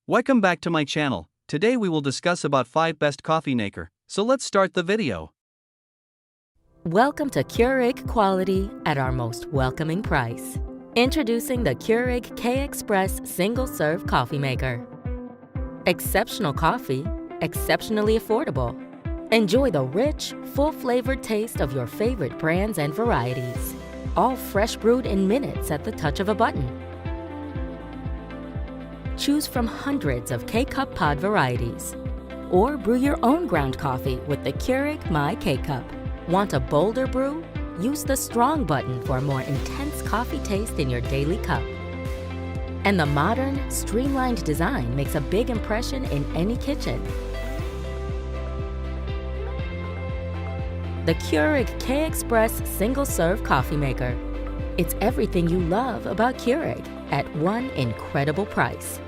Welcome back to my channel. Today we will discuss about 5 best coffee maker. So let's start the video. Welcome to Keurig quality at our most welcoming price. Introducing the Keurig K-Express single-serve coffee maker. Exceptional coffee, exceptionally affordable. Enjoy the rich, full-flavored taste of your favorite brands and varieties. All fresh brewed in minutes at the touch of a button. Choose from hundreds of K-Cup pod varieties. Or brew your own ground coffee with the Keurig My K-Cup. Want a bolder brew? Use the strong button for a more intense coffee taste in your daily cup. And the modern, streamlined design makes a big impression in any kitchen. The Keurig K-Express single-serve coffee maker. It's everything you love about Keurig at one incredible price.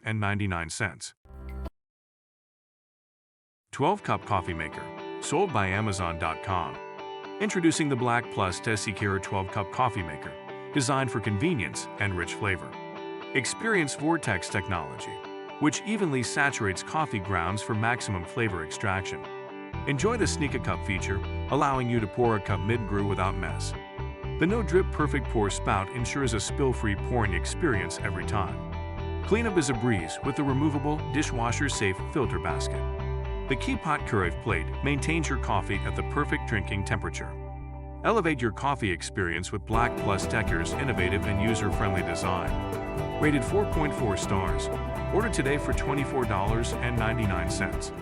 $99.99. 12-cup coffee maker, sold by Amazon.com. Introducing the Black Plus Secure 12-cup coffee maker, designed for convenience and rich flavor. Experience Vortex technology, which evenly saturates coffee grounds for maximum flavor extraction. Enjoy the Sneak a Cup feature, allowing you to pour a cup mid-brew without mess. The no-drip perfect pour spout ensures a spill-free pouring experience every time. Cleanup is a breeze with the removable, dishwasher-safe filter basket. The Keypot Keurig plate maintains your coffee at the perfect drinking temperature. Elevate your coffee experience with Black Plus Tech's innovative and user-friendly design. Rated 4.4 stars. Order today for $24.99.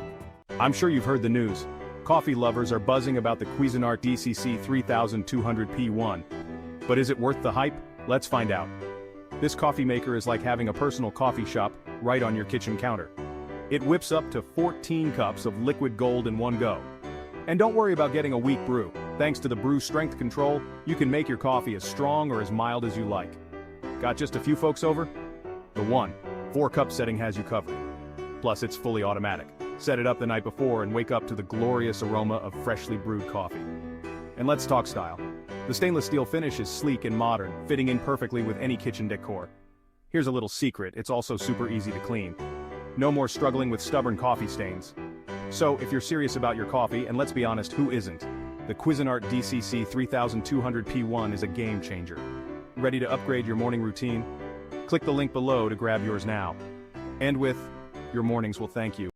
I'm sure you've heard the news. Coffee lovers are buzzing about the Cuisinart DCC 3200P1. But is it worth the hype? Let's find out. This coffee maker is like having a personal coffee shop right on your kitchen counter. It whips up to 14 cups of liquid gold in one go. And don't worry about getting a weak brew. Thanks to the brew strength control, you can make your coffee as strong or as mild as you like. Got just a few folks over? The 4-cup setting has you covered. Plus, it's fully automatic. Set it up the night before and wake up to the glorious aroma of freshly brewed coffee. And let's talk style. The stainless steel finish is sleek and modern, fitting in perfectly with any kitchen decor. Here's a little secret, it's also super easy to clean. No more struggling with stubborn coffee stains. So, if you're serious about your coffee, and let's be honest, who isn't? The Cuisinart DCC 3200P1 is a game changer. Ready to upgrade your morning routine? Click the link below to grab yours now. And your mornings will thank you.